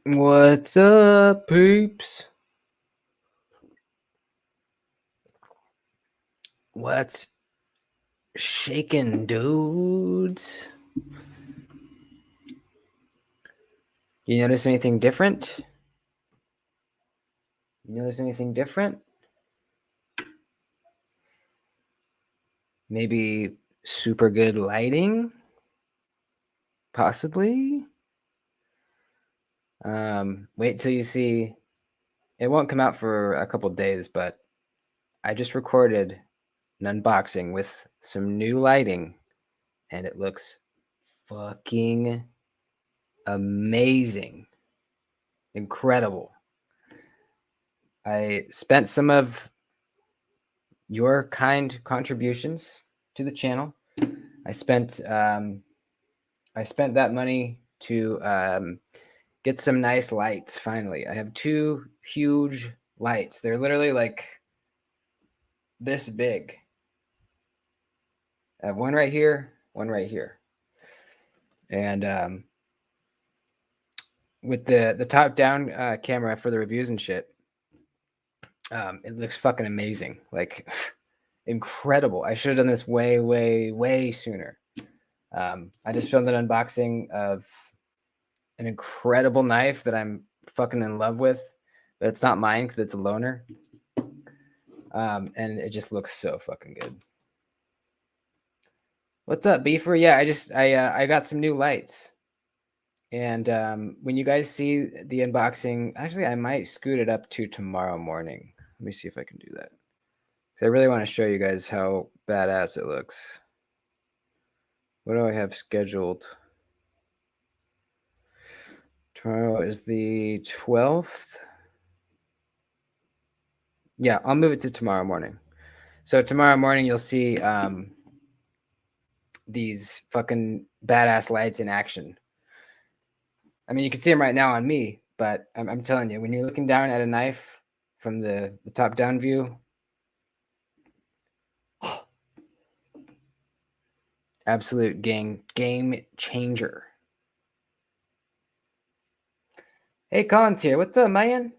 What's up, peeps? What's shaking, dudes? You notice anything different? You notice anything different? Maybe super good lighting? Possibly? Wait till you see. It won't come out for a couple days, but I just recorded an unboxing with some new lighting, and it looks fucking amazing. Incredible. I spent some of your kind contributions to the channel. I spent that money to get some nice lights. Finally, I have two huge lights. They're literally like this big. I have one right here, one right here, and with the top down camera for the reviews and shit, it looks fucking amazing. Like incredible. I should have done this way sooner. I just filmed an unboxing of an incredible knife that I'm fucking in love with, but it's not mine because it's a loaner. And it just looks so fucking good. What's up, Beefer? Yeah, I got some new lights. And when you guys see the unboxing, actually, I might scoot it up to tomorrow morning. Let me see if I can do that. Because I really want to show you guys how badass it looks. What do I have scheduled? Tomorrow is the 12th. Yeah, I'll move it to tomorrow morning. So tomorrow morning, you'll see these fucking badass lights in action. I mean, you can see them right now on me, but I'm telling you, when you're looking down at a knife from the top-down view, absolute game changer. Hey, Colin's here. What's up, man?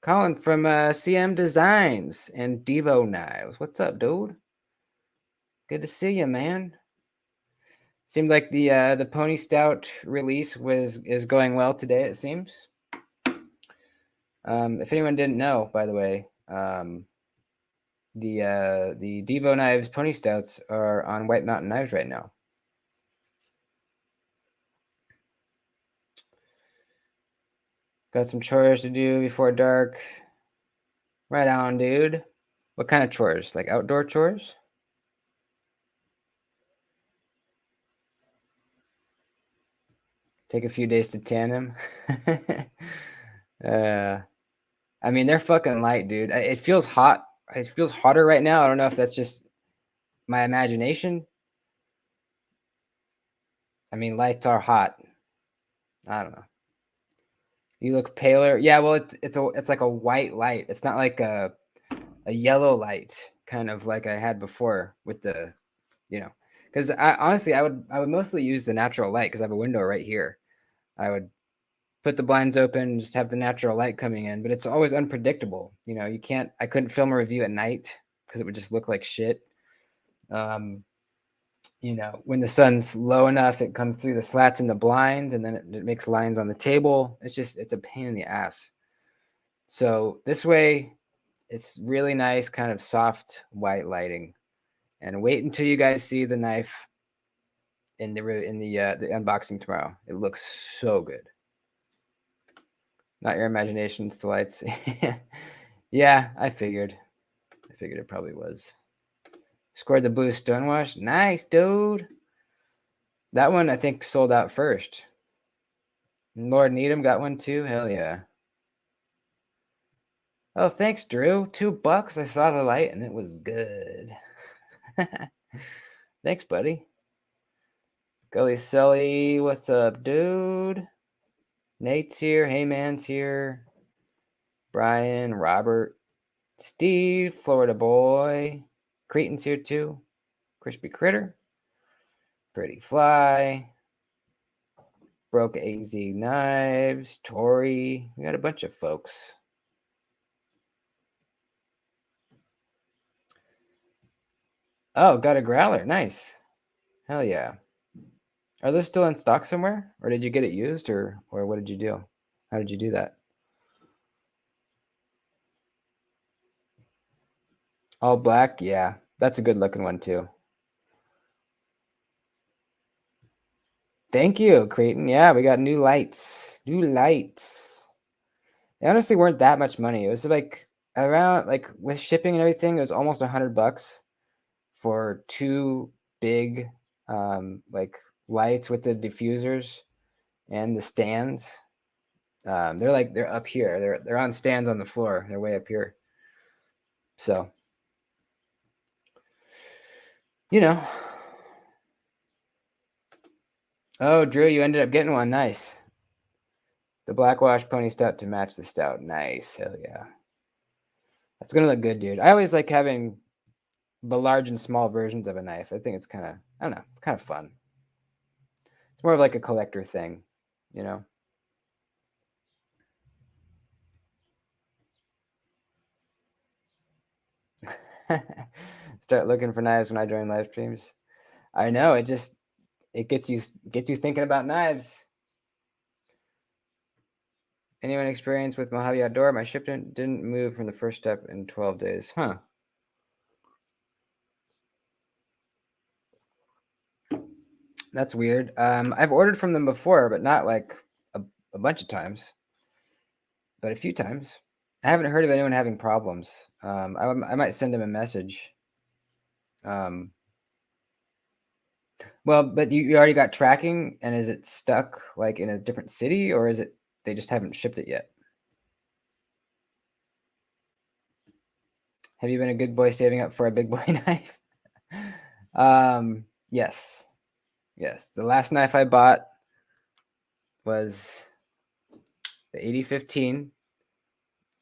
Colin from CM Designs and Devo Knives. What's up, dude? Good to see you, man. Seemed like the Pony Stout release is going well today. It seems. If anyone didn't know, by the way, the Devo Knives Pony Stouts are on White Mountain Knives right now. Got some chores to do before dark. Right on, dude. What kind of chores? Like outdoor chores? Take a few days to tan them. I mean, they're fucking light, dude. It feels hot. It feels hotter right now. I don't know if that's just my imagination. I mean, lights are hot. I don't know. You look paler. Yeah, well, it's like a white light. It's not like a yellow light, kind of like I had before with the, because I honestly I would mostly use the natural light because I have a window right here. I would put the blinds open, just have the natural light coming in, but it's always unpredictable. I couldn't film a review at night because it would just look like shit. When the sun's low enough, it comes through the slats in the blind and then it makes lines on the table. It's a pain in the ass. So this way, it's really nice, kind of soft white lighting. And wait until you guys see the knife in the unboxing tomorrow. It looks so good. Not your imagination, it's the lights. Yeah, I figured it probably was. Scored the blue stonewash. Nice, dude. That one I think sold out first. Lord Needham got one too. Hell yeah. Oh, thanks, Drew. $2. I saw the light and it was good. Thanks, buddy. Gully Sully, what's up, dude? Nate's here. Heyman's here. Brian, Robert, Steve, Florida boy. Cretan's here too. Crispy Critter. Pretty Fly. Broke AZ Knives, Tori. We got a bunch of folks. Oh, got a growler. Nice. Hell yeah. Are those still in stock somewhere? Or did you get it used or what did you do? How did you do that? All black? Yeah. That's a good looking one too. Thank you, Creighton. Yeah, we got new lights. New lights. They honestly weren't that much money. It was like around like with shipping and everything, it was almost $100 for two big like lights with the diffusers and the stands. They're up here. They're on stands on the floor. They're way up here. So, you know. Oh, Drew, you ended up getting one. Nice. The black wash pony stout to match the stout. Nice. Hell yeah. That's gonna look good, dude. I always like having the large and small versions of a knife. I think it's kind of, I don't know, it's kind of fun. It's more of like a collector thing, you know? Start looking for knives when I join live streams. I know, it gets you thinking about knives. Anyone experienced with Mojave Outdoor? My shipment didn't move from the first step in 12 days. Huh. That's weird. I've ordered from them before, but not like a bunch of times, but a few times. I haven't heard of anyone having problems. I might send them a message. Well, but you already got tracking, and is it stuck like in a different city, or is it they just haven't shipped it yet? Have you been a good boy saving up for a big boy knife? Yes. Yes. The last knife I bought was the 8015,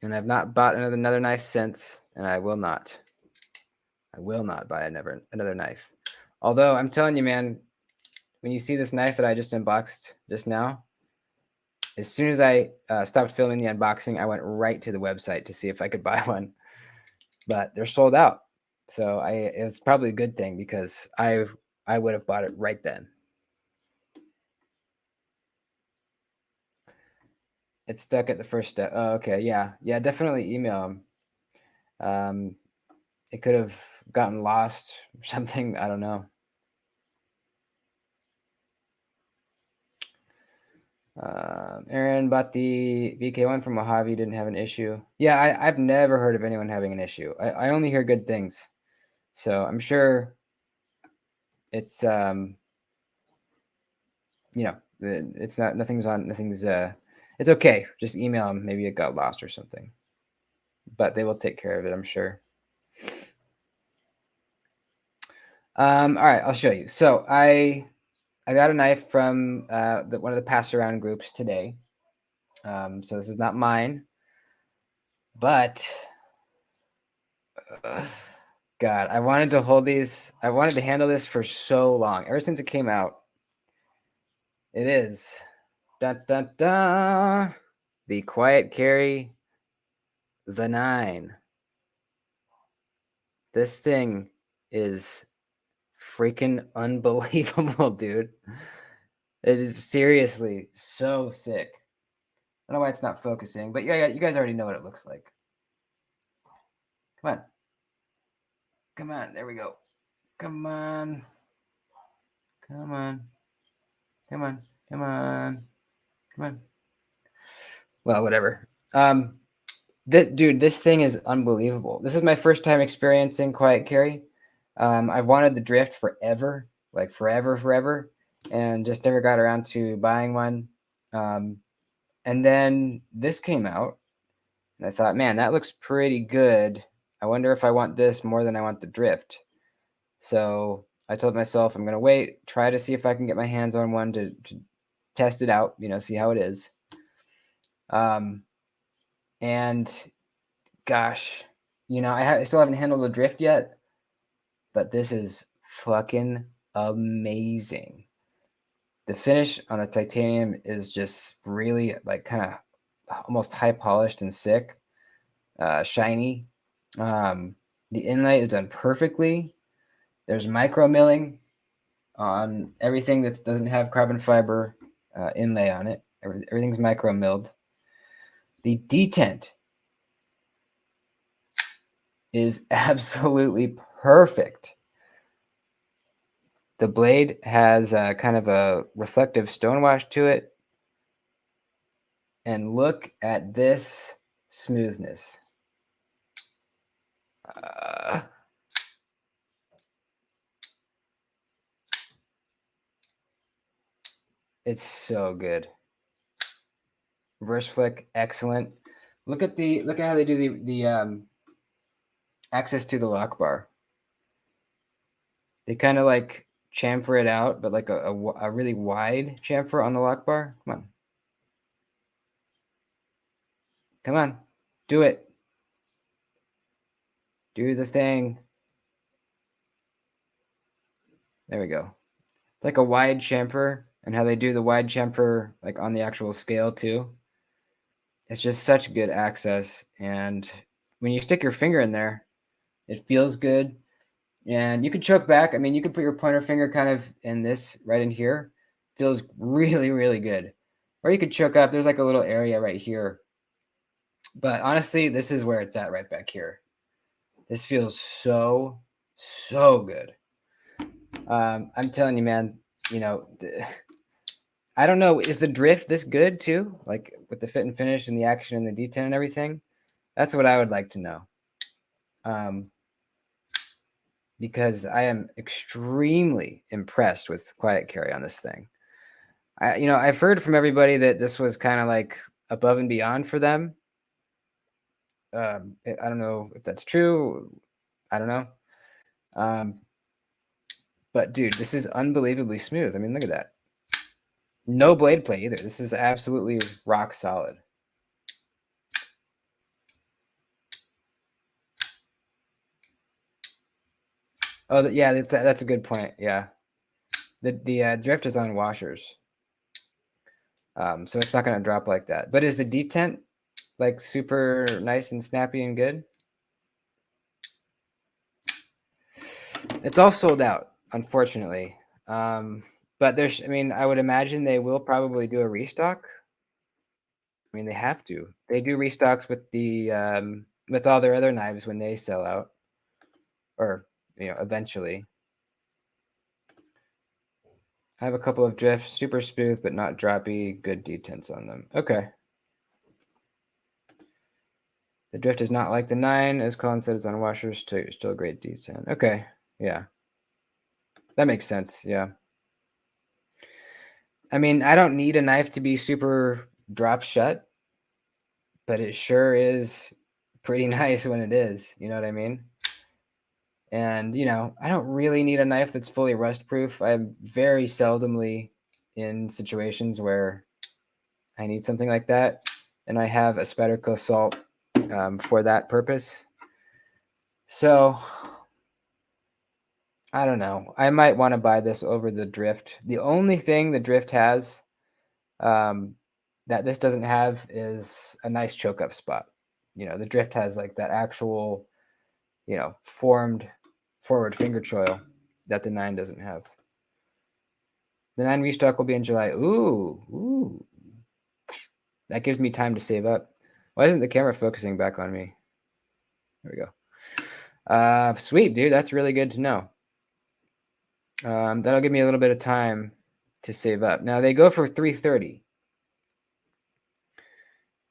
and I've not bought another knife since, and I will not. I will not buy another knife. Although I'm telling you, man, when you see this knife that I just unboxed just now, as soon as I stopped filming the unboxing, I went right to the website to see if I could buy one, but they're sold out. So it's probably a good thing because I would have bought it right then. It's stuck at the first step. Oh, okay, yeah, definitely email them. It could have gotten lost or something. I don't know. Aaron bought the VK1 from Mojave, didn't have an issue. Yeah, I've never heard of anyone having an issue. I only hear good things. So I'm sure it's it's it's okay. Just email them. Maybe it got lost or something. But they will take care of it, I'm sure. All right, I'll show you. So I got a knife from one of the pass around groups today. So this is not mine, but God, I wanted to hold these. I wanted to handle this for so long, ever since it came out. It is dun dun dun. The Quiet Carry, the 9. This thing is freaking unbelievable, dude. It is seriously so sick. I don't know why it's not focusing, but yeah, you guys already know what it looks like. Come on. Come on. There we go. Come on. Come on. Come on. Come on. Come on. Well, whatever. Dude, this thing is unbelievable. This is my first time experiencing Quiet Carry. I've wanted the Drift forever, like forever, and just never got around to buying one. And then this came out, and I thought, man, that looks pretty good. I wonder if I want this more than I want the Drift. So I told myself I'm going to wait, try to see if I can get my hands on one to test it out, see how it is. And gosh, I still haven't handled a Drift yet, but this is fucking amazing. The finish on the titanium is just really like kind of almost high polished and sick, shiny. The inlay is done perfectly. There's micro milling on everything that doesn't have carbon fiber inlay on it. Everything's micro milled. The detent is absolutely perfect. The blade has kind of a reflective stonewash to it. And look at this smoothness. It's so good. Reverse flick, excellent. Look at how they do the access to the lock bar. They kind of like chamfer it out, but like a really wide chamfer on the lock bar. Come on. Come on. Do it. Do the thing. There we go. It's like a wide chamfer, and how they do the wide chamfer like on the actual scale too. It's just such good access, and when you stick your finger in there, it feels good. And you can choke back. I mean, you can put your pointer finger kind of in this right in here. Feels really, really good. Or you could choke up. There's like a little area right here. But honestly, this is where it's at right back here. This feels so, so good. I'm telling you, man, you know, I don't know. Is the drift this good too? Like with the fit and finish and the action and the detent and everything? That's what I would like to know. Because I am extremely impressed with quiet carry on this thing. I've heard from everybody that this was kind of like above and beyond for them. I don't know if that's true. I don't know. But dude, this is unbelievably smooth. I mean, look at that. No blade play either. This is absolutely rock solid. Oh, yeah, that's a good point. Yeah, the drift is on washers, so it's not going to drop like that. But is the detent like super nice and snappy and good? It's all sold out, unfortunately. But I mean, I would imagine they will probably do a restock. I mean, they have to. They do restocks with with all their other knives when they sell out, or eventually. I have a couple of drifts, super smooth but not droppy, good detents on them. Okay. The drift is not like the 9, as Colin said, it's on washers, still great detent. Okay, yeah. That makes sense, yeah. I mean, I don't need a knife to be super drop shut, but it sure is pretty nice when it is, you know what I mean? And, I don't really need a knife that's fully rust proof. I'm very seldomly in situations where I need something like that, and I have a Spyderco Salt for that purpose. So I don't know. I might want to buy this over the drift. The only thing the drift has that this doesn't have is a nice choke up spot. The drift has like that actual, formed forward finger choil that the 9 doesn't have. The 9 restock will be in July. Ooh. That gives me time to save up. Why isn't the camera focusing back on me? There we go. Sweet, dude. That's really good to know. That'll give me a little bit of time to save up. Now they go for $330,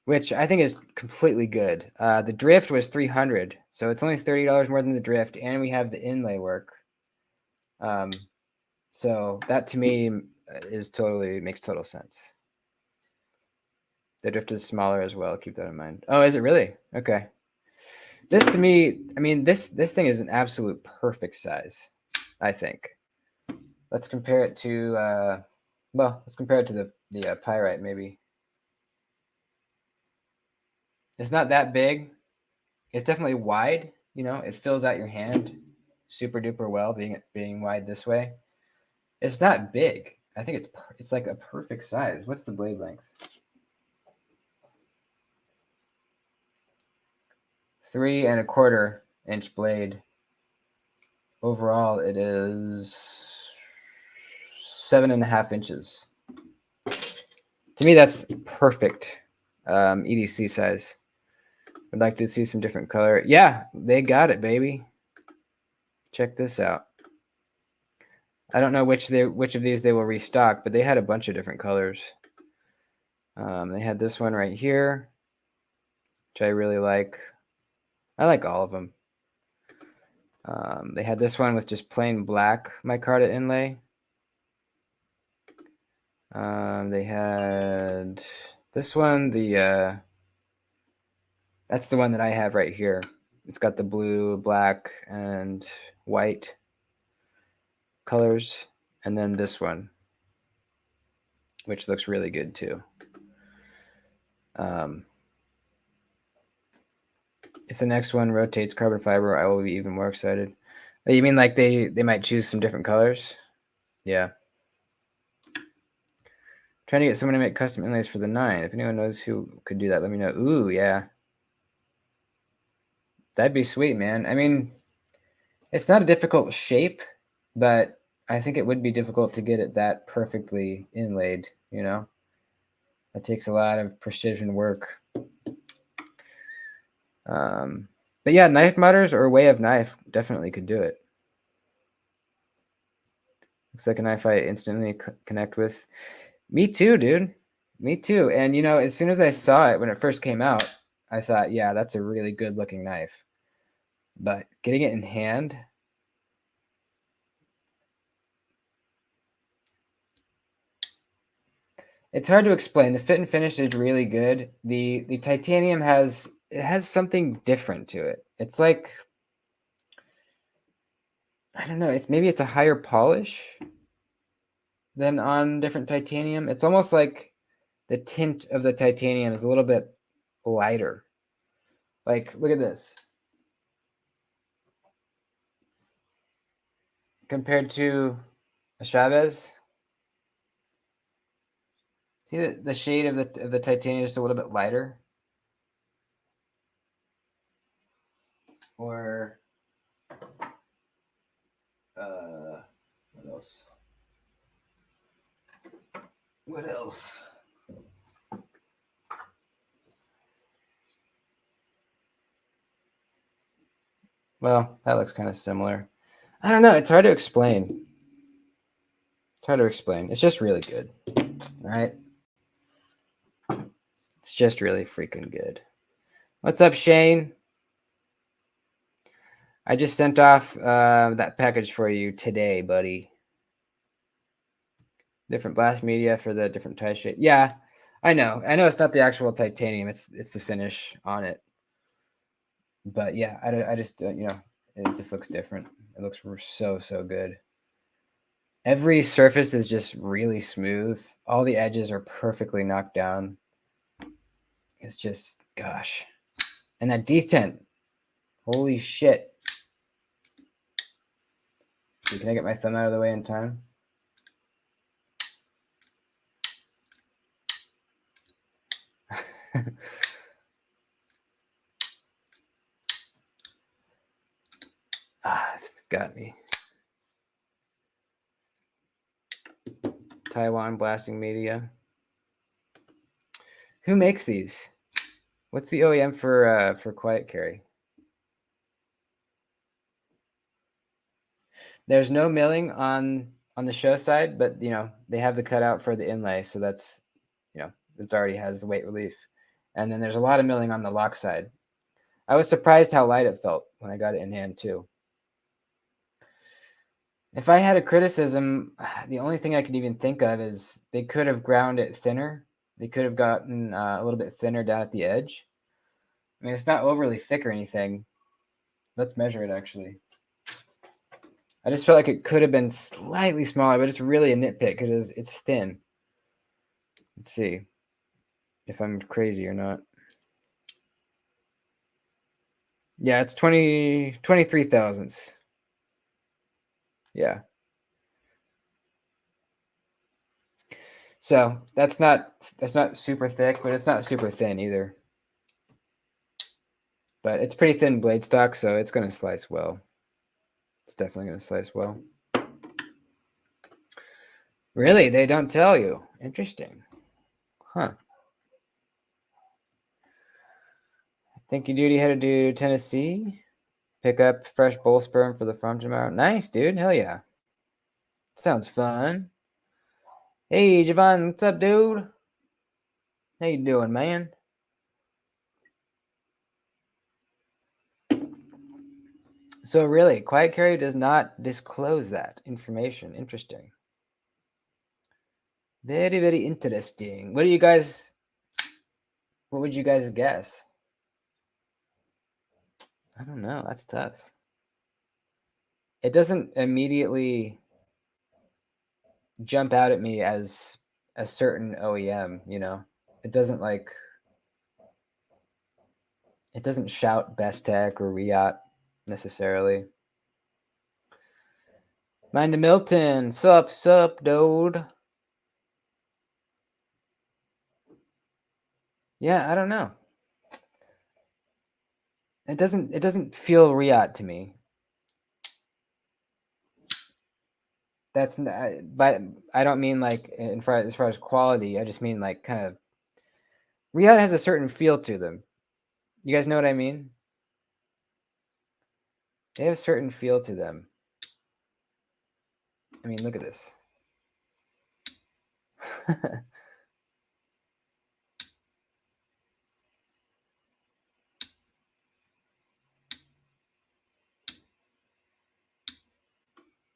which I think is completely good. The drift was $300, so it's only $30 more than the drift, and we have the inlay work. So that to me makes total sense. The drift is smaller as well. Keep that in mind. Oh, is it really? Okay. This to me, I mean, this thing is an absolute perfect size, I think. Let's compare it to, the Pyrite maybe. It's not that big. It's definitely wide. It fills out your hand super duper well, being wide this way. It's not big. I think it's like a perfect size. What's the blade length? 3¼ inch blade. Overall, it is 7½ inches. To me, that's perfect EDC size. I'd like to see some different color. Yeah, they got it, baby. Check this out. I don't know which of these they will restock, but they had a bunch of different colors. They had this one right here, which I really like. I like all of them. They had this one with just plain black micarta inlay. They had this one, that's the one that I have right here. It's got the blue, black, and white colors. And then this one, which looks really good too. If the next one rotates carbon fiber, I will be even more excited. You mean like they might choose some different colors? Yeah. Trying to get someone to make custom inlays for the 9. If anyone knows who could do that, let me know. Ooh, yeah. That'd be sweet, man. I mean, it's not a difficult shape, but I think it would be difficult to get it that perfectly inlaid, you know? That takes a lot of precision work. But yeah, knife modders or Way of Knife definitely could do it. Looks like a knife I instantly connect with. Me too, dude. Me too. And you know, as soon as I saw it when it first came out, I thought, yeah, that's a really good looking knife. But getting it in hand, it's hard to explain. The fit and finish is really good. The titanium has something different to it. It's like, I don't know, maybe it's a higher polish than on different titanium. It's almost like the tint of the titanium is a little bit lighter. Like, look at this. Compared to a Chavez, see the shade of the titanium is just a little bit lighter. Or what else? What else? Well, that looks kind of similar. I don't know. It's hard to explain. It's hard to explain. It's just really good. All right. It's just really freaking good. What's up, Shane? I just sent off that package for you today, buddy. Different blast media for the different tie shape. Yeah, I know. I know it's not the actual titanium. It's the finish on it. But yeah, I just you know, it just looks different. It looks so good. Every surface is just really smooth. All the edges are perfectly knocked down. It's just, gosh. And that detent, holy shit. Can I get my thumb out of the way in time? It's got me. Taiwan blasting media. Who makes these? What's the OEM for Quiet Carry? There's no milling on the show side, but you know they have the cutout for the inlay, so that's, you know, it already has the weight relief. And then there's a lot of milling on the lock side. I was surprised how light it felt when I got it in hand too. If I had a criticism, the only thing I could even think of is they could have ground it thinner. They could have gotten a little bit thinner down at the edge. I mean, it's not overly thick or anything. Let's measure it, actually. I just felt like it could have been slightly smaller, but it's really a nitpick because it's thin. Let's see if I'm crazy or not. Yeah, it's 23 thousandths. Yeah. So that's not super thick, but it's not super thin either. But it's pretty thin blade stock, so it's going to slice well. It's definitely going to slice well. Really? They don't tell you? Interesting. Huh. Thank you, Doody. Headed to Tennessee. Pick up fresh bull sperm for the farm tomorrow. Nice, dude. Hell yeah. Sounds fun. Hey, Javon. What's up, dude? How you doing, man? So really, Quiet Carry does not disclose that information. Interesting. Very, very interesting. What would you guys guess? I don't know. That's tough. It doesn't immediately jump out at me as a certain OEM, you know? It doesn't it doesn't shout Best Tech or Riot necessarily. Mind to Milton. Sup, dude. Yeah, I don't know. It doesn't feel Riot to me. That's but I don't mean like as far as quality. I just mean like kind of Riot has a certain feel to them. You guys know what I mean? They have a certain feel to them. I mean, look at this.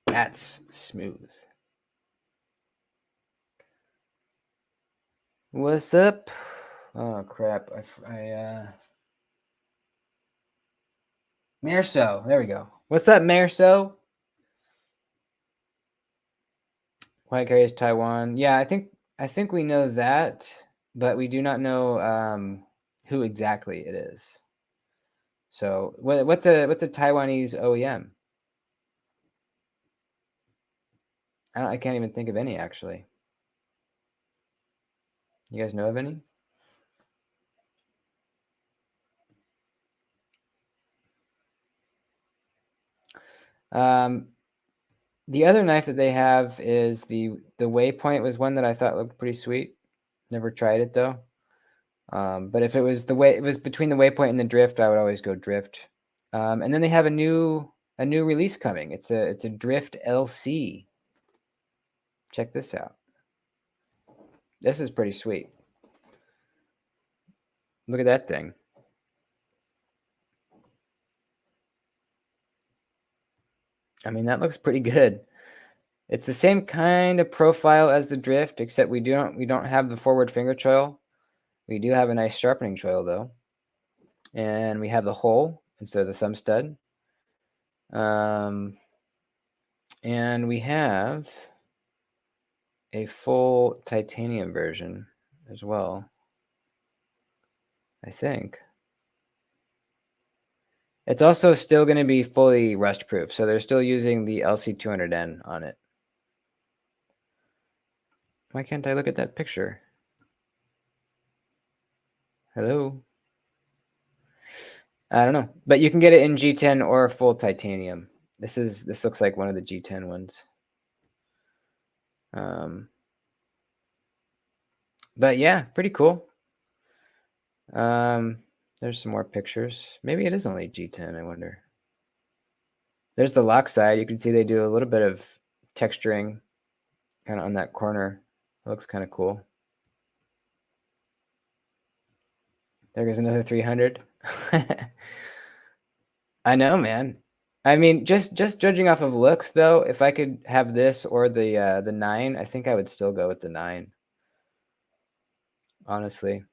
That's smooth. What's up? Oh crap! Merso. There we go. What's up, Merso? White Carry is Taiwan. Yeah, I think we know that, but we do not know who exactly it is. So what's a Taiwanese OEM? I can't even think of any actually. You guys know of any? The other knife that they have is the Waypoint was one that I thought looked pretty sweet. Never tried it though. But if it was it was between the Waypoint and the Drift, I would always go Drift. And then they have a new release coming. It's a Drift LC. Check this out. This is pretty sweet. Look at that thing. I mean, that looks pretty good. It's the same kind of profile as the Drift, except we don't have the forward finger choil. We do have a nice sharpening choil though. And we have the hole instead of the thumb stud. And we have a full titanium version as well, I think. It's also still going to be fully rust proof, so they're still using the LC200N on it. Why can't I look at that picture? Hello? I don't know, but you can get it in G10 or full titanium. This looks like one of the G10 ones. But yeah, pretty cool. There's some more pictures. Maybe it is only G10, I wonder. There's the lock side. You can see they do a little bit of texturing kind of on that corner. It looks kind of cool. There goes another 300. I know, man. I mean, just judging off of looks, though, if I could have this or the 9, I think I would still go with the 9. Honestly,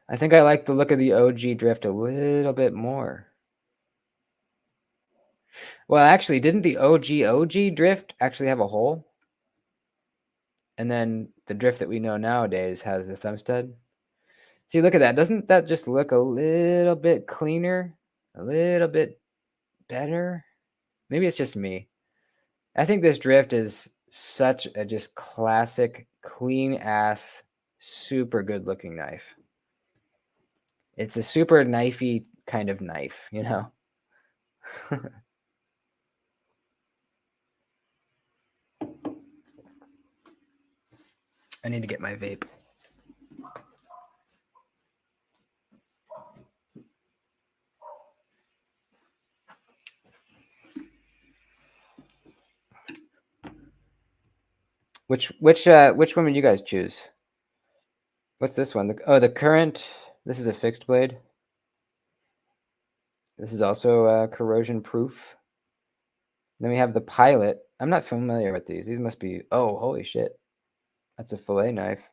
I think I like the look of the OG Drift a little bit more. Well, actually, didn't the OG Drift actually have a hole? And then the Drift that we know nowadays has the thumb stud. See, look at that. Doesn't that just look a little bit cleaner? A little bit better? Maybe it's just me. I think this Drift is such a just classic, clean ass, super good looking knife. It's a super knifey kind of knife, you know? I need to get my vape. Which one would you guys choose? What's this one? The current. This is a fixed blade. This is also corrosion proof. Then we have the Pilot. I'm not familiar with these. These must be. Oh, holy shit! That's a fillet knife.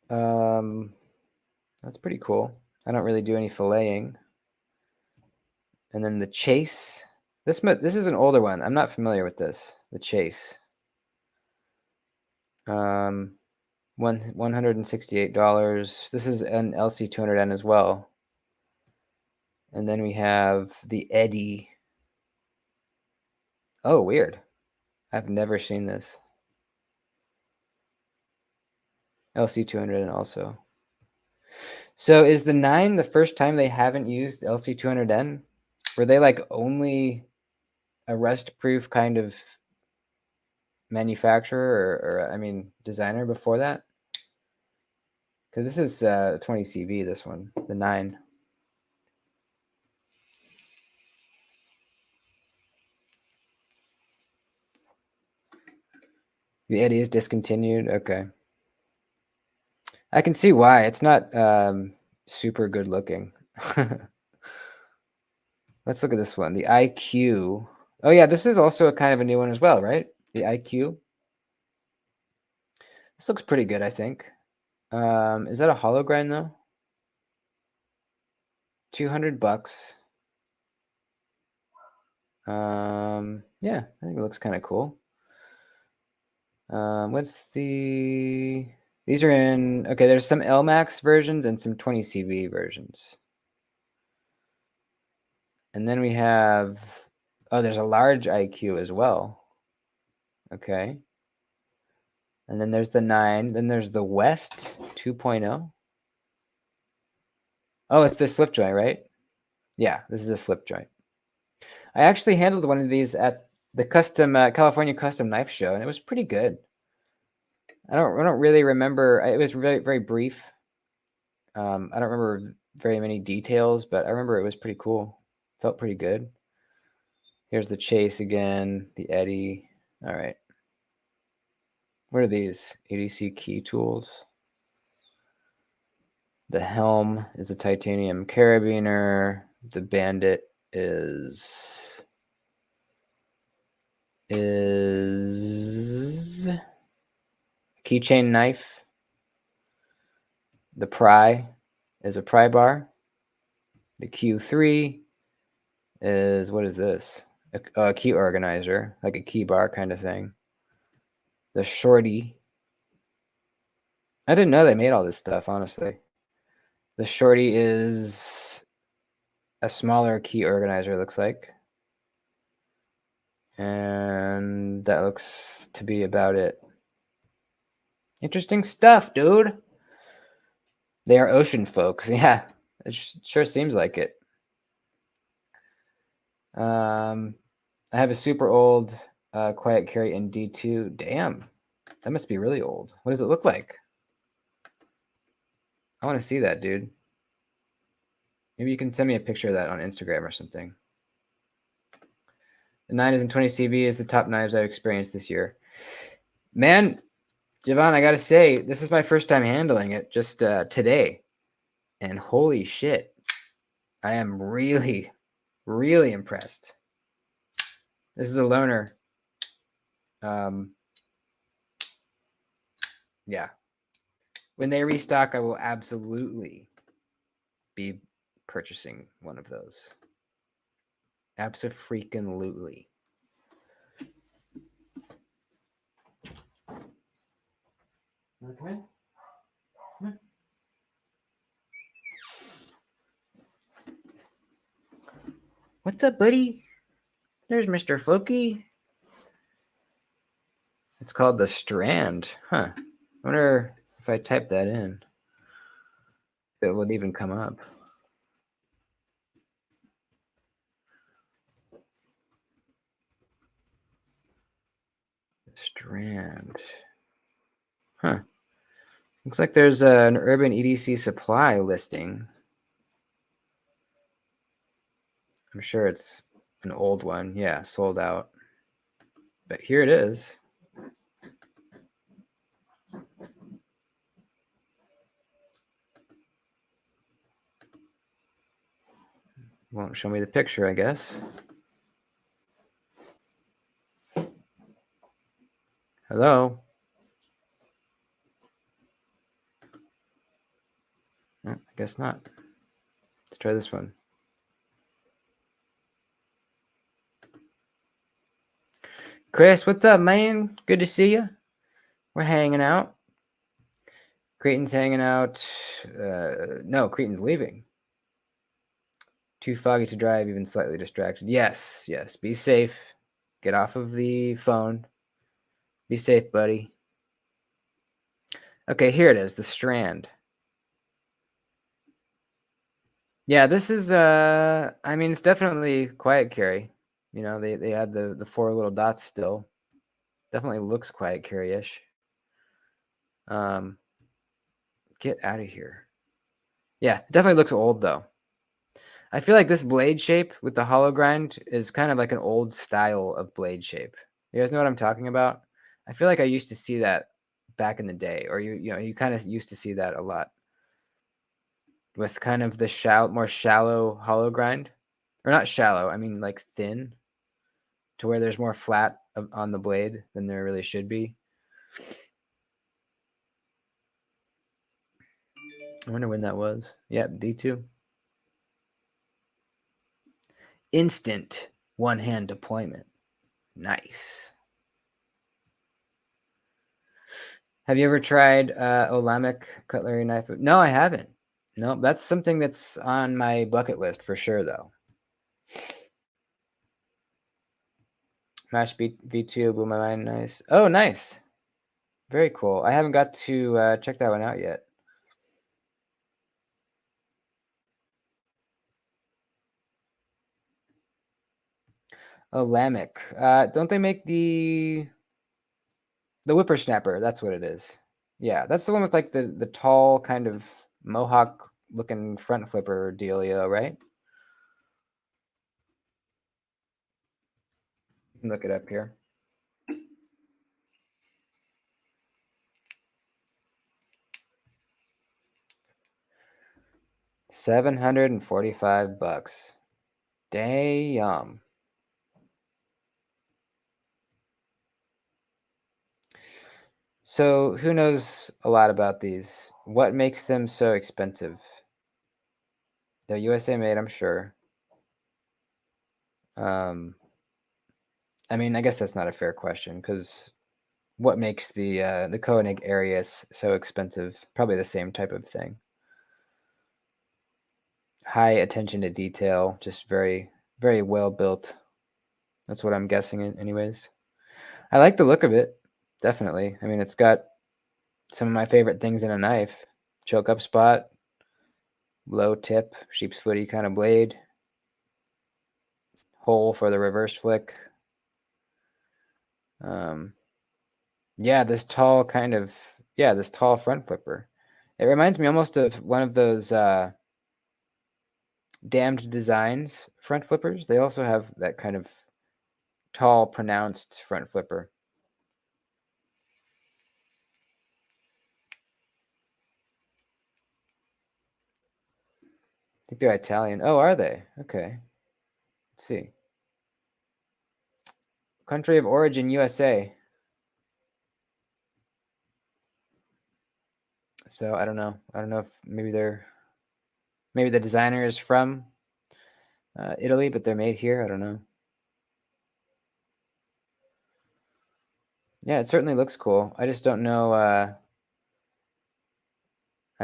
That's pretty cool. I don't really do any filleting. And then the Chase. This is an older one. I'm not familiar with this. The Chase. $168. This is an LC200N as well. And then we have the Eddie. Oh, weird. I've never seen this. LC200N also. So is the 9 the first time they haven't used LC200N? Were they like only a rust-proof kind of manufacturer or I mean designer before that? Because this is 20 CV, this one, the 9. The Eddie is discontinued. Okay. I can see why. It's not super good looking. Let's look at this one. The IQ. Oh, yeah, this is also a kind of a new one as well, right? The IQ. This looks pretty good, I think. Is that a hollow grind, though? $200. Yeah, I think it looks kind of cool. What's the... These are in... Okay, there's some LMAX versions and some 20 CV versions. And then we have... Oh, there's a large IQ as well. Okay. And then there's the 9. Then there's the West 2.0. Oh, it's the slip joint, right? Yeah, this is a slip joint. I actually handled one of these at the California Custom Knife Show, and it was pretty good. I don't really remember. It was very, very brief. I don't remember very many details, but I remember it was pretty cool. Felt pretty good. Here's the Chase again, the Eddie. All right. What are these? ADC key tools. The helm is a titanium carabiner. The Bandit is keychain knife. The pry is a pry bar. The Q3 is, what is this? A key organizer, like a key bar kind of thing. The Shorty. I didn't know they made all this stuff, honestly. The Shorty is a smaller key organizer, it looks like. And that looks to be about it. Interesting stuff, dude. They are ocean folks. Yeah, it sure seems like it. I have a super old Quiet Carry in D2. Damn, that must be really old. What does it look like? I want to see that, dude. Maybe you can send me a picture of that on Instagram or something. The 9 is in 20 CV is the top knives I've experienced this year. Man, Javon, I got to say, this is my first time handling it just today. And holy shit, I am really, really impressed. This is a loaner. Yeah. When they restock, I will absolutely be purchasing one of those. Abso-freaking-lutely. Come in? Come in. What's up, buddy? There's Mr. Floki. It's called the Strand. Huh. I wonder if I type that in, if it would even come up. Strand. Huh. Looks like there's an urban EDC supply listing. I'm sure it's an old one. Yeah, sold out. But here it is. Won't show me the picture, I guess. Hello? I guess not. Let's try this one. Chris, what's up, man? Good to see you. We're hanging out. Creighton's hanging out. No, Creighton's leaving. Too foggy to drive, even slightly distracted. Yes, yes. Be safe. Get off of the phone. Be safe, buddy. Okay, here it is, the Strand. Yeah, this is I mean, it's definitely quiet carry. You know, they had the four little dots still. Definitely looks quiet carry-ish. Get out of here. Yeah, definitely looks old though. I feel like this blade shape with the hollow grind is kind of like an old style of blade shape. You guys know what I'm talking about? I feel like I used to see that back in the day, or you kind of used to see that a lot with kind of the more shallow hollow grind, or not shallow. I mean like thin, to where there's more flat on the blade than there really should be. I wonder when that was. Yep, D2. Instant one-hand deployment. Nice. Have you ever tried Olamic cutlery knife? No, I haven't. No, that's something that's on my bucket list for sure, though. Mash V2 blew my mind. Nice. Oh, nice. Very cool. I haven't got to check that one out yet. Olamic. Don't they make the whippersnapper? That's what it is. Yeah, that's the one with like the tall kind of mohawk looking front flipper dealio, right? Look it up here. $745. Damn. So who knows a lot about these? What makes them so expensive? They're USA made, I'm sure. I mean, I guess that's not a fair question because what makes the Koenig Arius so expensive? Probably the same type of thing. High attention to detail, just very, very well built. That's what I'm guessing, anyways. I like the look of it, definitely. I mean, it's got some of my favorite things in a knife: choke up spot, low tip, sheep's footy kind of blade, hole for the reverse flick. Yeah, this tall this tall front flipper. It reminds me almost of one of those Damned Designs front flippers. They also have that kind of tall, pronounced front flipper. I think they're Italian. Oh, are they? Okay. Let's see. Country of origin, USA. So I don't know. I don't know if maybe the designer is from Italy, but they're made here. I don't know. Yeah, it certainly looks cool. I just don't know. I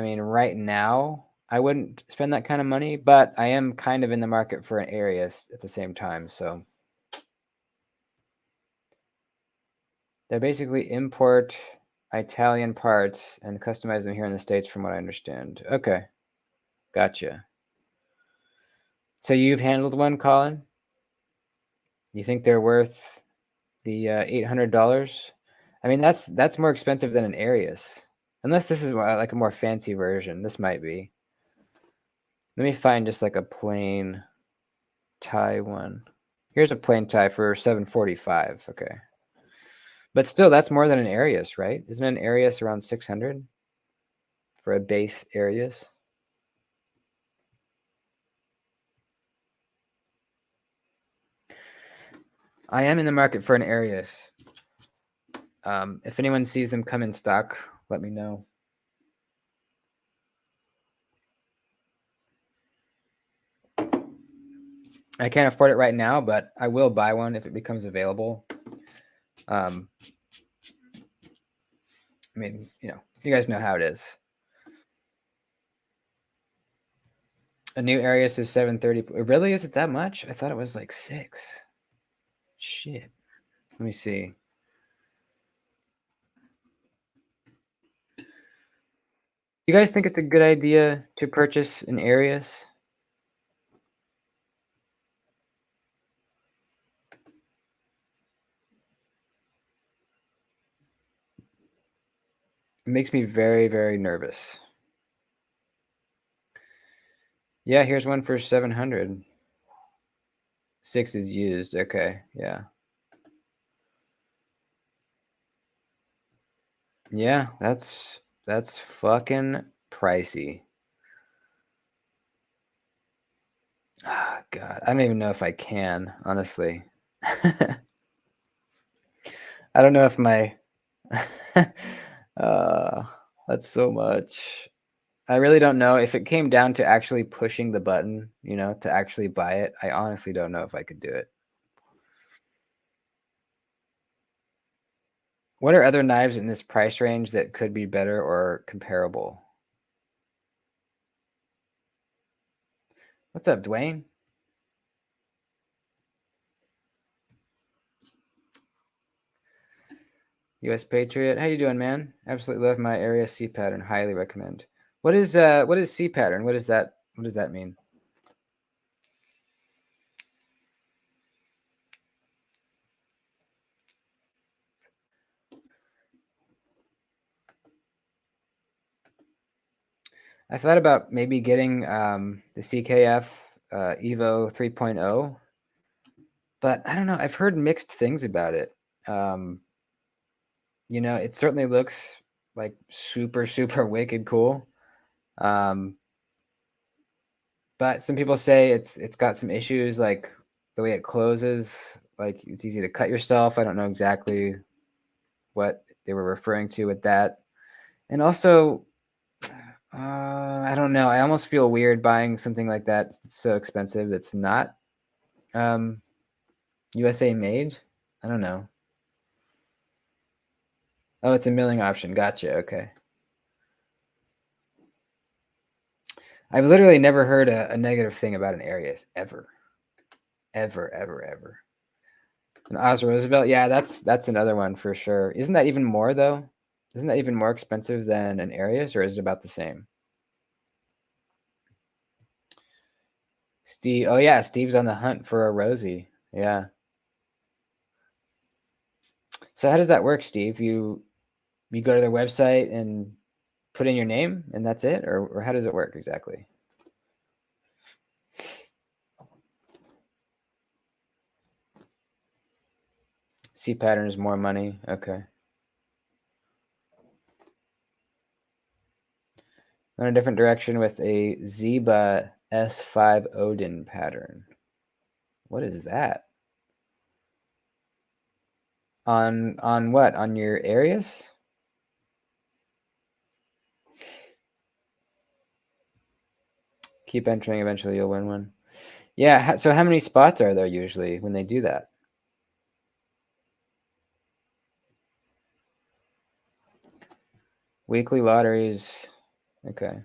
mean, right now, I wouldn't spend that kind of money, but I am kind of in the market for an Arius at the same time. So They basically import Italian parts and customize them here in the States, from what I understand. Okay, gotcha. So you've handled one, Colin? You think they're worth the $800? I mean, that's more expensive than an Arius. Unless this is like a more fancy version. This might be. Let me find just like a plain tie one. Here's a plain tie for 745. Okay. But still, that's more than an Arius, right? Isn't an Arius around 600 for a base Arius? I am in the market for an Arius. If anyone sees them come in stock, let me know. I can't afford it right now, but I will buy one if it becomes available. I mean, you guys know how it is. A new Arius is 730. Really? Is it that much? I thought it was like 6. Shit. Let me see. You guys think it's a good idea to purchase an Arius? It makes me very, very nervous. Yeah, here's one for 700. 6 is used. Okay, yeah. Yeah, that's fucking pricey. Oh, God, I don't even know if I can, honestly. I don't know if my that's so much. I really don't know if it came down to actually pushing the button, to actually buy it. I honestly don't know if I could do it. What are other knives in this price range that could be better or comparable? What's up, Dwayne? U.S. Patriot, how you doing, man? Absolutely love my area C pattern. Highly recommend. What is C pattern? What does that mean? I thought about maybe getting the CKF Evo 3.0, but I don't know. I've heard mixed things about it. It certainly looks like super, super wicked cool. But some people say it's got some issues, like the way it closes, like it's easy to cut yourself. I don't know exactly what they were referring to with that. And also, I don't know. I almost feel weird buying something like that. It's so expensive. That's not USA made. I don't know. Oh, it's a milling option. Gotcha. Okay. I've literally never heard a negative thing about an Arius ever, ever, ever, ever. And Oz Roosevelt, yeah, that's another one for sure. Isn't that even more though? Isn't that even more expensive than an Arius, or is it about the same? Steve, oh yeah, Steve's on the hunt for a Rosie. Yeah. So how does that work, Steve? You go to their website and put in your name, and that's it, or how does it work exactly? C pattern is more money. Okay. Run a different direction with a Zeba S5 Odin pattern. What is that? On what? On your Arius? Keep entering, eventually you'll win one. Yeah, so how many spots are there usually when they do that? Weekly lotteries. Okay.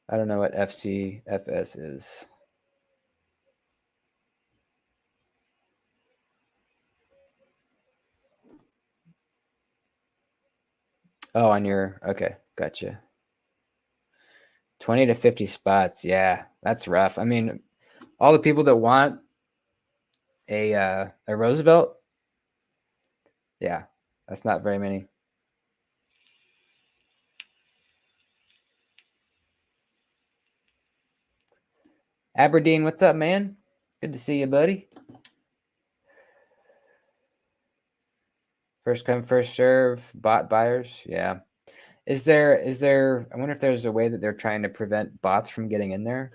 I don't know what FCFS is. Oh, on your, okay, gotcha. 20 to 50 spots. Yeah, that's rough. I mean, all the people that want a Roosevelt, yeah, that's not very many. Aberdeen, what's up, man? Good to see you, buddy. First come, first serve, bot buyers. Yeah. Is there, I wonder if there's a way that they're trying to prevent bots from getting in there?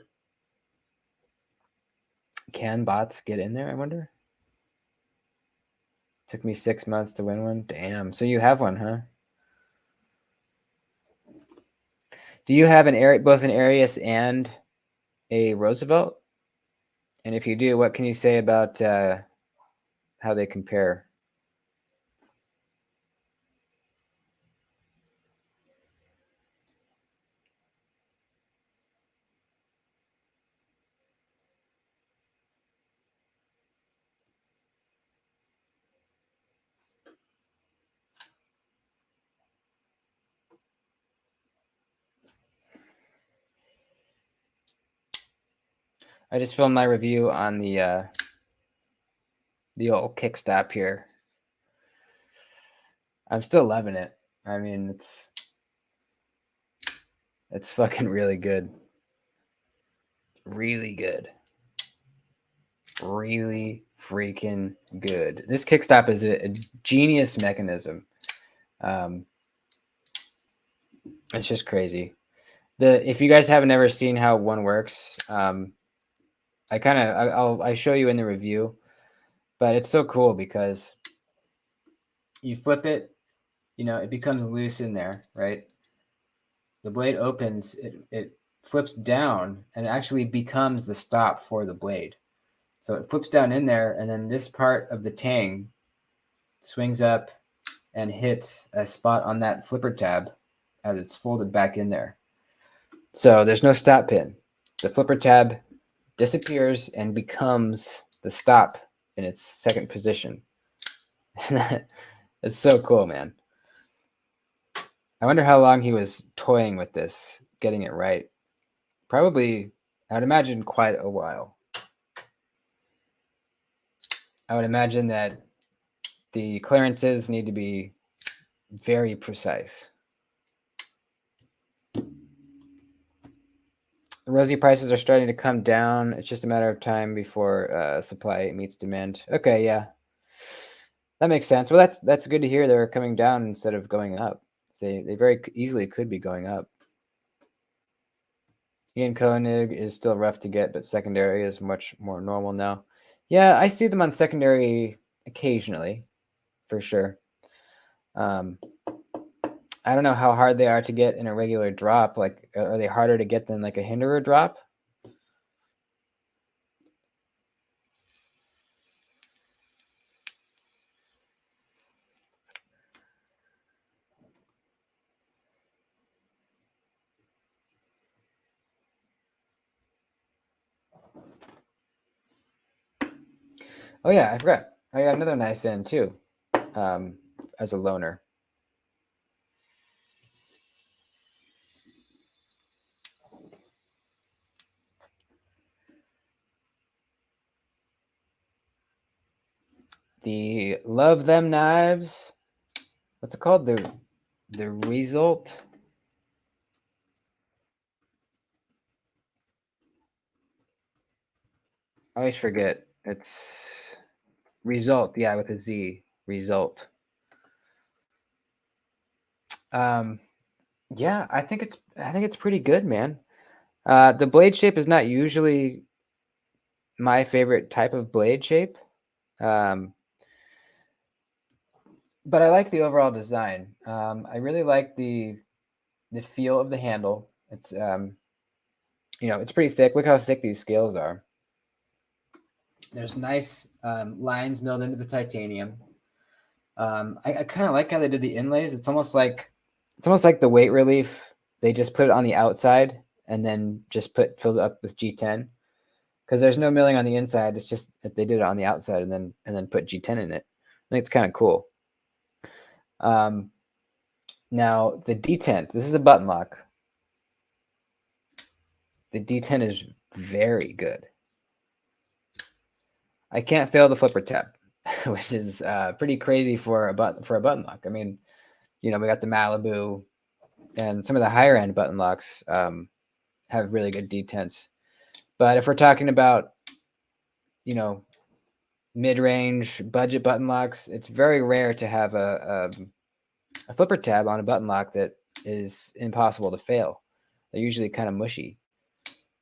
Can bots get in there, I wonder? Took me 6 months to win one. Damn. So you have one, huh? Do you have both an Arius and a Roosevelt? And if you do, what can you say about how they compare? I just filmed my review on the old kickstop here. I'm still loving it. I mean, it's fucking really good. Really good. Really freaking good. This kickstop is a genius mechanism. It's just crazy. If you guys haven't ever seen how one works, I show you in the review, but it's so cool because you flip it, it becomes loose in there, right? The blade opens, it flips down and actually becomes the stop for the blade. So it flips down in there, and then this part of the tang swings up and hits a spot on that flipper tab as it's folded back in there. So there's no stop pin. The flipper tab disappears and becomes the stop in its second position. It's so cool, man. I wonder how long he was toying with this, getting it right. Probably, I would imagine, quite a while. I would imagine that the clearances need to be very precise. The rosy prices are starting to come down. It's just a matter of time before supply meets demand. Okay, yeah. That makes sense. Well, that's good to hear. They're coming down instead of going up. They very easily could be going up. Ian Koenig is still rough to get, but secondary is much more normal now. Yeah, I see them on secondary occasionally, for sure. I don't know how hard they are to get in a regular drop. Like, are they harder to get than like a hinderer drop? Oh yeah, I forgot. I got another knife in too, as a loaner. The Love Them knives. What's it called? The Result. I always forget. It's Result. Yeah, with a Z. Result. Yeah, I think it's pretty good, man. The blade shape is not usually my favorite type of blade shape, but I like the overall design. I really like the feel of the handle. It's it's pretty thick. Look how thick these scales are. There's nice lines milled into the titanium. I kind of like how they did the inlays. It's almost like the weight relief. They just put it on the outside and then just filled it up with G10 because there's no milling on the inside. It's just that they did it on the outside and then put G10 in it. I think it's kind of cool. Now, the detent, this is a button lock. The detent is very good. I can't fail the flipper tab, which is pretty crazy for a button lock. I mean, we got the Malibu, and some of the higher end button locks have really good detents. But if we're talking about, mid-range budget button locks, it's very rare to have a flipper tab on a button lock that is impossible to fail. They're usually kind of mushy.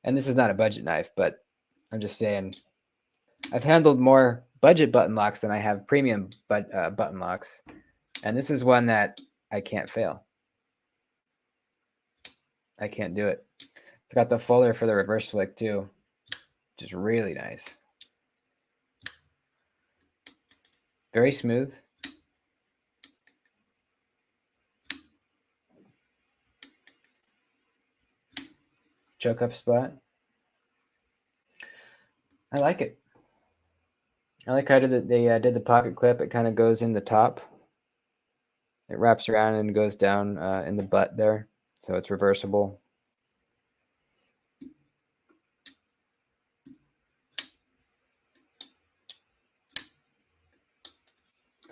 And this is not a budget knife, but I'm just saying I've handled more budget button locks than I have premium button locks. And this is one that I can't fail. I can't do it. It's got the fuller for the reverse flick too, which is really nice. Very smooth. Choke up spot. I like it. I like how they did the pocket clip. It kind of goes in the top. It wraps around and goes down in the butt there. So it's reversible.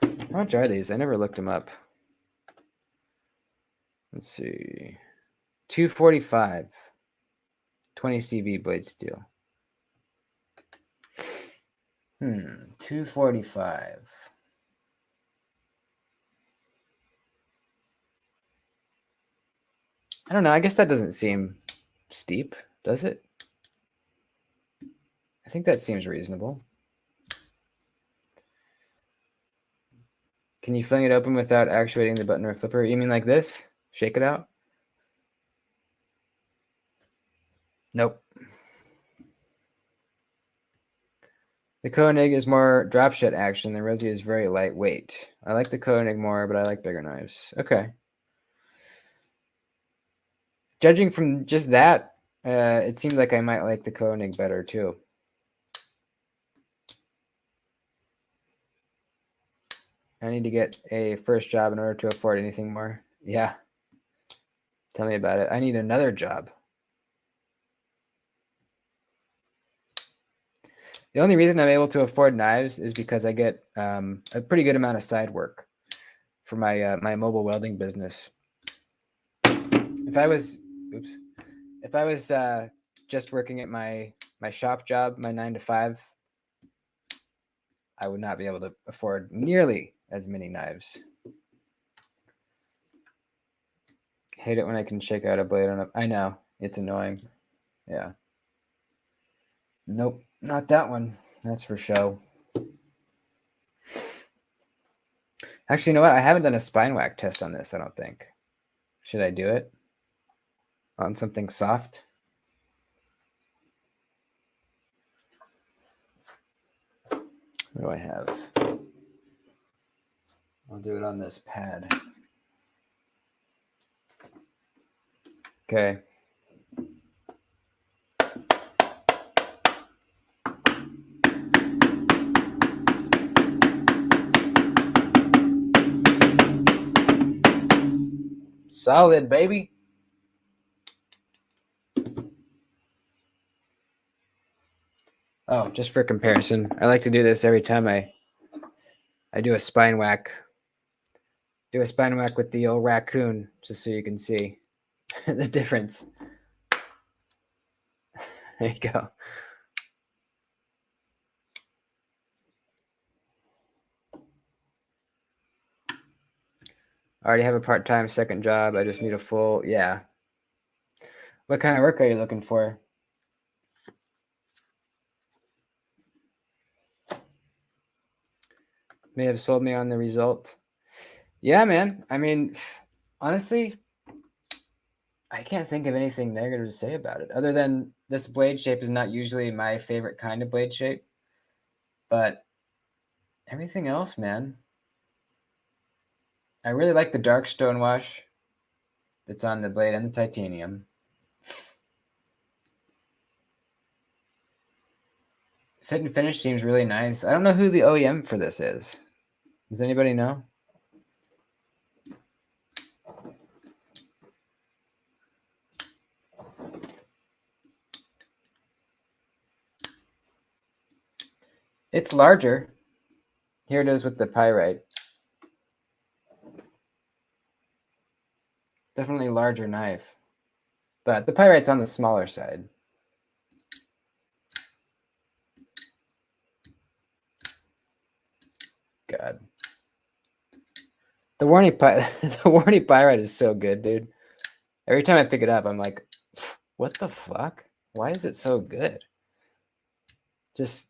How much are these? I never looked them up. Let's see. $245. 20 CV blade steel. $245. I don't know. I guess that doesn't seem steep, does it? I think that seems reasonable. Can you fling it open without actuating the button or flipper? You mean like this? Shake it out? Nope. The Koenig is more drop shot action. The Rosie is very lightweight. I like the Koenig more, but I like bigger knives. Okay. Judging from just that, it seems like I might like the Koenig better too. I need to get a first job in order to afford anything more. Yeah. Tell me about it. I need another job. The only reason I'm able to afford knives is because I get a pretty good amount of side work for my my mobile welding business. If I was just working at my shop job, my 9 to 5, I would not be able to afford nearly as many knives. Hate it when I can shake out a blade on a. I know, it's annoying. Yeah. Nope, not that one. That's for show. Actually, you know what? I haven't done a spine whack test on this, I don't think. Should I do it? On something soft? What do I have? I'll do it on this pad. Okay. Solid, baby. Oh, just for comparison, I like to do this every time I do a spine whack. Do a spine whack with the old raccoon, just so you can see the difference. There you go. I already have a part-time second job. I just need a full, yeah. What kind of work are you looking for? May have sold me on the result. Yeah, man. I mean, honestly, I can't think of anything negative to say about it, other than this blade shape is not usually my favorite kind of blade shape. But everything else, man. I really like the dark stone wash that's on the blade and the titanium. Fit and finish seems really nice. I don't know who the OEM for this is. Does anybody know? It's larger. Here it is with the pyrite. Definitely larger knife. But the pyrite's on the smaller side. God. The Warney pyrite is so good, dude. Every time I pick it up, I'm like, what the fuck? Why is it so good? Just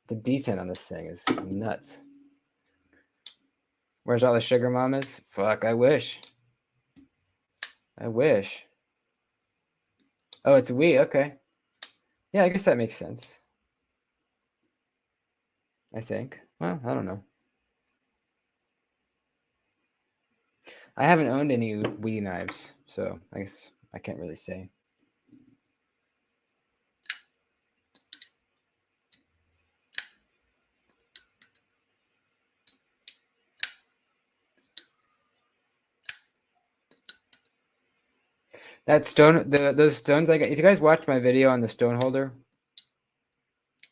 the detent on this thing is nuts. Where's all the sugar mamas? Fuck, I wish. I wish. Oh, it's we. Okay. Yeah, I guess that makes sense. I think. Well, I don't know. I haven't owned any Wii knives, so I guess I can't really say. That stone, those stones, like if you guys watched my video on the stone holder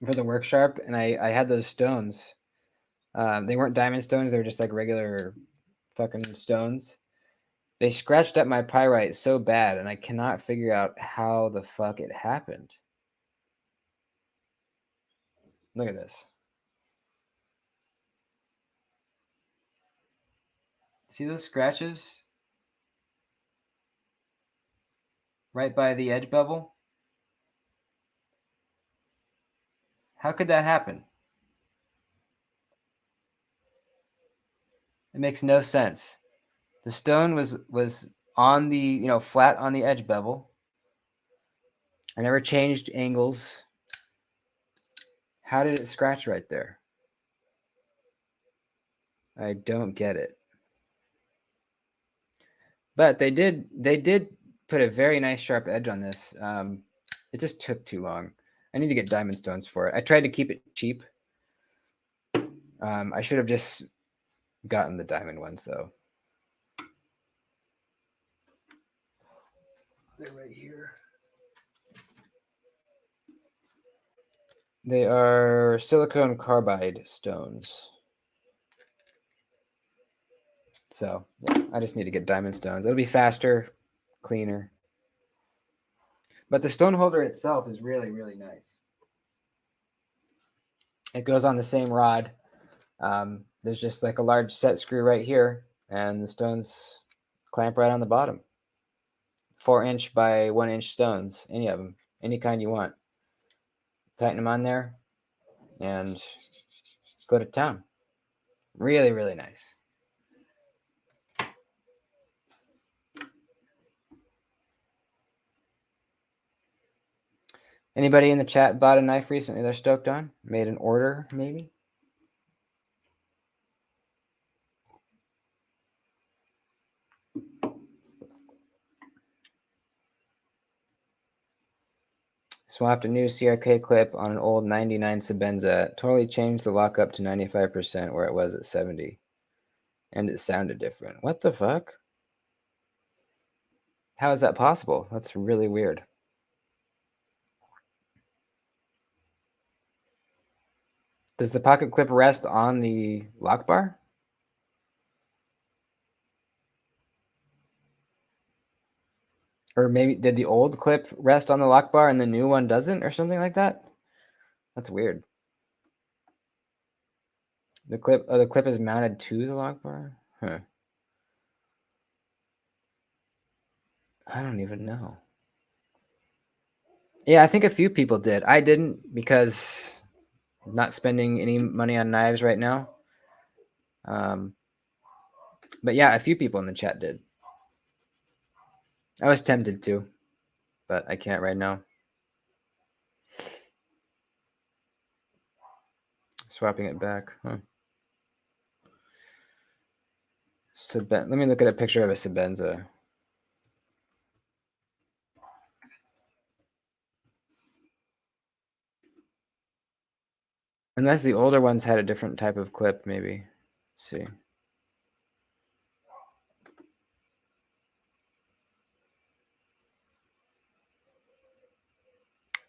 for the work sharp, and I had those stones. They weren't diamond stones; they were just like regular fucking stones. They scratched up my pyrite so bad, and I cannot figure out how the fuck it happened. Look at this. See those scratches right by the edge bevel? How could that happen? It makes no sense. The stone was on the, flat on the edge bevel. I never changed angles. How did it scratch right there? I don't get it. But they did put a very nice sharp edge on this. It just took too long. I need to get diamond stones for it. I tried to keep it cheap. I should have just gotten the diamond ones though. They're right here. They are silicone carbide stones. So yeah, I just need to get diamond stones. It'll be faster, cleaner. But the stone holder itself is really, really nice. It goes on the same rod. There's just like a large set screw right here, and the stones clamp right on the bottom. 4-inch by 1-inch stones, any of them, any kind you want. Tighten them on there and go to town. Really, really nice. Anybody in the chat bought a knife recently they're stoked on? Made an order, maybe? Swapped a new CRK clip on an old 99 Sebenza. Totally changed the lockup to 95% where it was at 70. And it sounded different. What the fuck? How is that possible? That's really weird. Does the pocket clip rest on the lock bar? Or maybe did the old clip rest on the lock bar and the new one doesn't, or something like that? That's weird. The clip is mounted to the lock bar? Huh. I don't even know. Yeah, I think a few people did. I didn't because I'm not spending any money on knives right now. But yeah, a few people in the chat did. I was tempted to, but I can't right now. Swapping it back. Huh. Let me look at a picture of a Sebenza. Unless the older ones had a different type of clip, maybe. Let's see.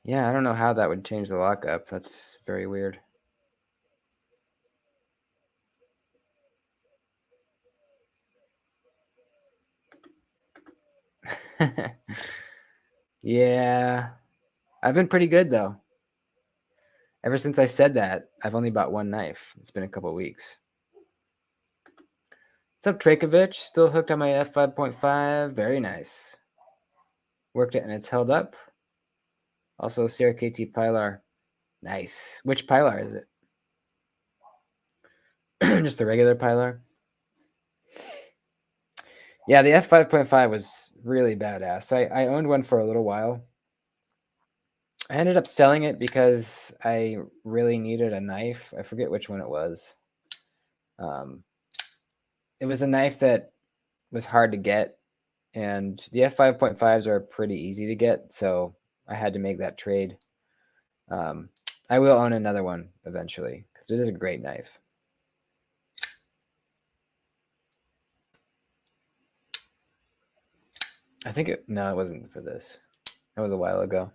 Yeah, I don't know how that would change the lockup. That's very weird. Yeah. I've been pretty good though. Ever since I said that, I've only bought one knife. It's been a couple weeks. What's up, Trakovich? Still hooked on my f5.5. Very nice. Worked it and it's held up. Also, CRKT Pilar. Nice. Which Pilar is it? Just the regular Pilar? Yeah, the f5.5 was really badass. I owned one for a little while. I ended up selling it because I really needed a knife. I forget which one it was. It was a knife that was hard to get, and the f5.5s are pretty easy to get, so I had to make that trade. I will own another one eventually because it is a great knife. I think no, it wasn't for this. That was a while ago.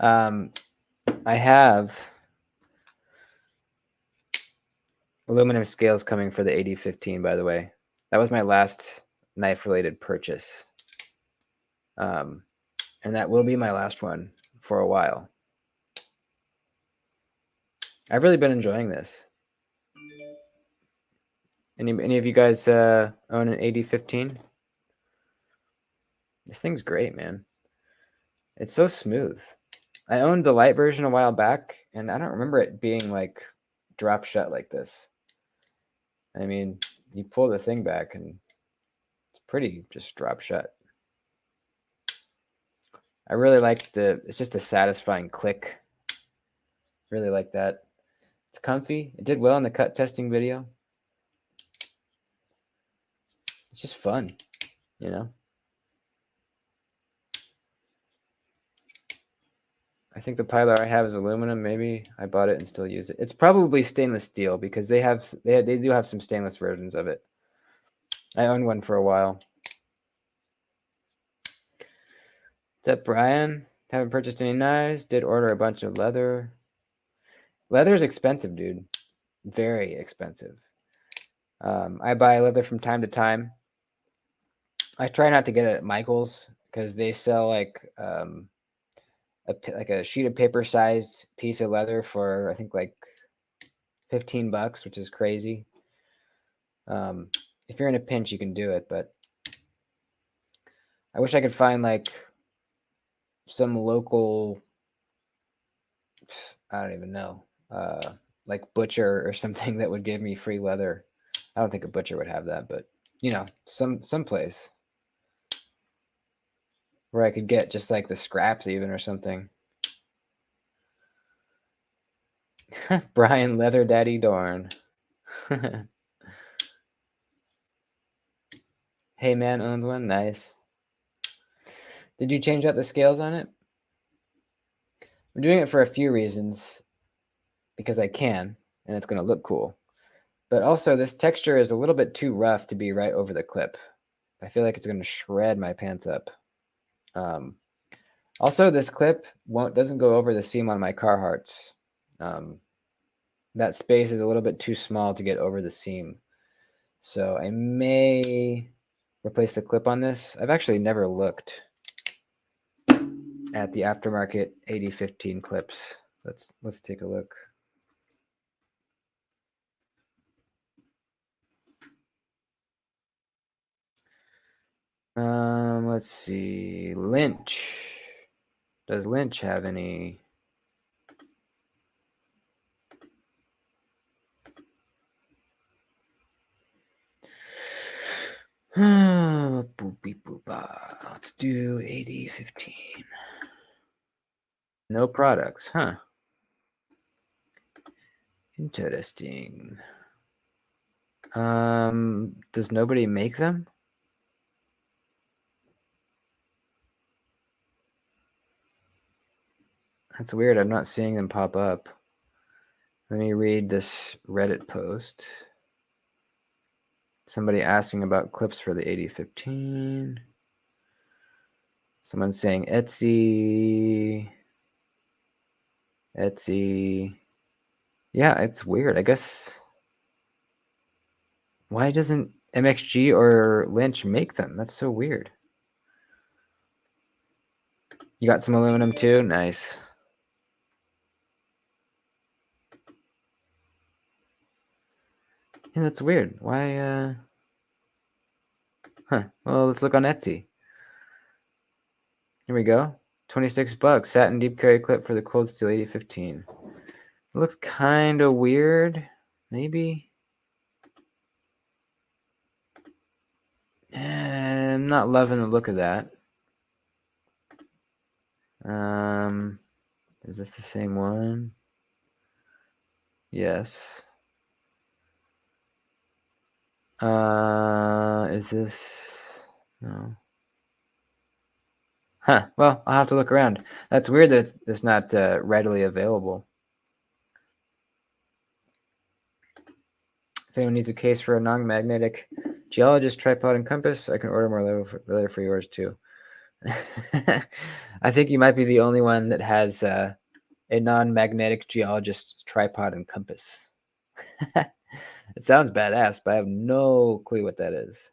I have aluminum scales coming for the 8015, by the way. That was my last knife-related purchase. And that will be my last one for a while. I've really been enjoying this. Any of you guys own an 8015? This thing's great, man. It's so smooth. I owned the light version a while back, and I don't remember it being like drop shut like this. I mean, you pull the thing back and it's pretty just drop shut. I really like it's just a satisfying click. Really like that. It's comfy. It did well in the cut testing video. It's just fun, you know? I think the Pilar I have is aluminum. Maybe I bought it and still use it. It's probably stainless steel because they do have some stainless versions of it. I owned one for a while. What's up, Brian? Haven't purchased any knives. Did order a bunch of leather. Leather is expensive, dude. Very expensive. I buy leather from time to time. I try not to get it at Michael's because they sell like a sheet of paper sized piece of leather for I think like $15, which is crazy. If you're in a pinch, you can do it, but I wish I could find like some local, I don't even know, like butcher or something that would give me free leather. I don't think a butcher would have that, but you know, some place where I could get just like the scraps even or something. Brian Leather Daddy Dorn. Hey man owned one. Nice. Did you change out the scales on it? I'm doing it for a few reasons. Because I can, and it's going to look cool. But also, this texture is a little bit too rough to be right over the clip. I feel like it's going to shred my pants up. Also, this clip doesn't go over the seam on my Carhartts. That space is a little bit too small to get over the seam. So I may replace the clip on this. I've actually never looked at the aftermarket 8015 clips. Let's take a look. Let's see. Lynch. Does Lynch have any? Boopy boopa. Let's do 8015. No products, huh? Interesting. Does nobody make them? That's weird. I'm not seeing them pop up. Let me read this Reddit post. Somebody asking about clips for the 8015. Someone saying Etsy. Etsy. Yeah, it's weird. I guess Why doesn't MXG or Lynch make them? That's so weird. You got some aluminum too? Nice. Yeah, that's weird. Why, Huh. Well, let's look on Etsy. Here we go. $26. Satin deep carry clip for the Cold Steel 8015. It looks kind of weird. Maybe. I'm not loving the look of that. Is this the same one? Yes. Is this? No. Huh. Well, I'll have to look around. That's weird that it's not readily available. If anyone needs a case for a non-magnetic geologist tripod and compass, I can order more later for yours too. I think you might be the only one that has a non-magnetic geologist tripod and compass. It sounds badass, but I have no clue what that is.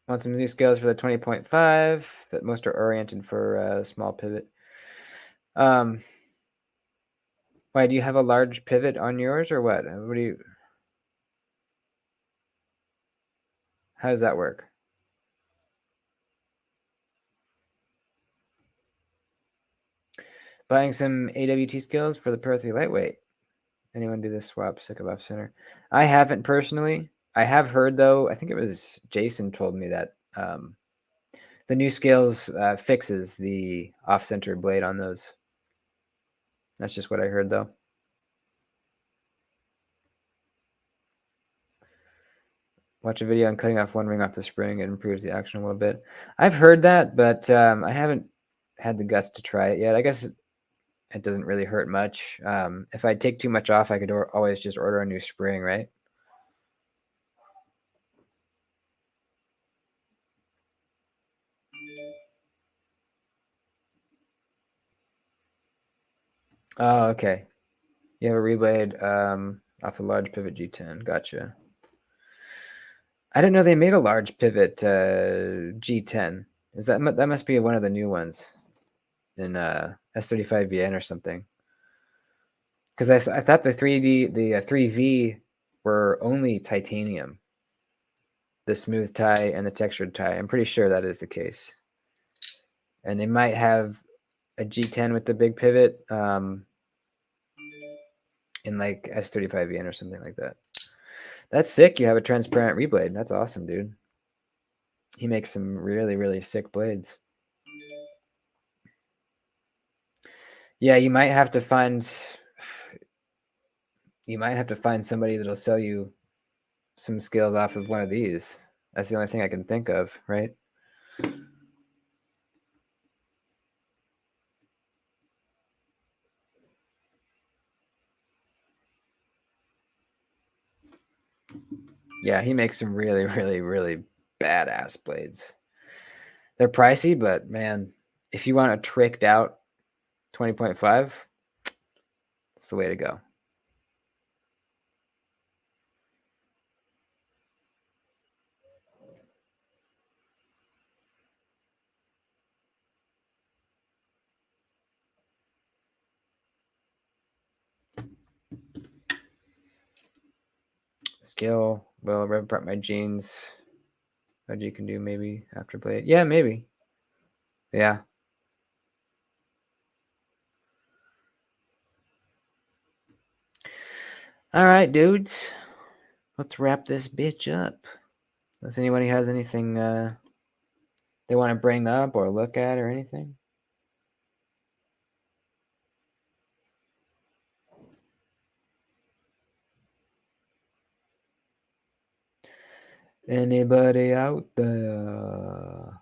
Want some new scales for the 20.5, but most are oriented for a small pivot. Why, do you have a large pivot on yours or what? How does that work? Buying some AWT scales for the Pro 3 Lightweight. Anyone do this swap, sick of off center? I haven't personally. I have heard though, I think it was Jason told me that the new scales fixes the off center blade on those. That's just what I heard though. Watch a video on cutting off one ring off the spring. It improves the action a little bit. I've heard that, but I haven't had the guts to try it yet. I guess it doesn't really hurt much. If I take too much off, I could always just order a new spring, right? Oh, okay. You have a reblade off the large pivot G10. Gotcha. I didn't know they made a large pivot G10. Is that must be one of the new ones in S35VN or something? Because I thought the 3V were only titanium, the smooth tie and the textured tie. I'm pretty sure that is the case. And they might have a G10 with the big pivot in like S35VN or something like that. That's sick. You have a transparent reblade. That's awesome, dude. He makes some really, really sick blades. Yeah, you might have to find somebody that'll sell you some scales off of one of these. That's the only thing I can think of, right? Yeah, he makes some really, really, really badass blades. They're pricey, but man, if you want a tricked out 20.5, it's the way to go. Scale will rip apart my jeans. What you can do maybe after blade. Yeah, maybe. Yeah. All right, dudes. Let's wrap this bitch up. Unless anybody has anything they want to bring up or look at or anything. Anybody out there?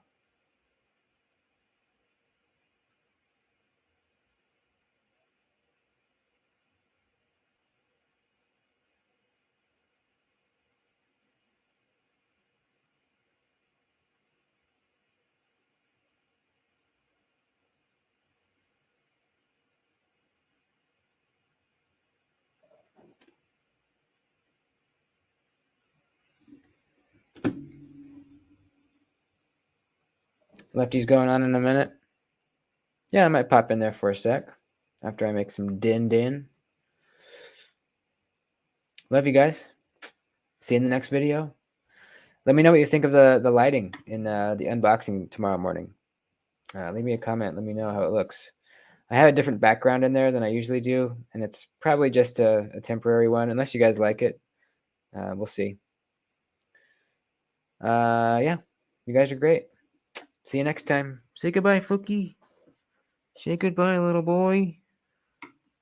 Lefty's going on in a minute. Yeah, I might pop in there for a sec after I make some din. Love you guys. See you in the next video. Let me know what you think of the lighting in the unboxing tomorrow morning. Leave me a comment. Let me know how it looks. I have a different background in there than I usually do, and it's probably just a temporary one, unless you guys like it. We'll see. Yeah, you guys are great. See you next time. Say goodbye, Fookie. Say goodbye, little boy.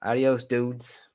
Adios, dudes.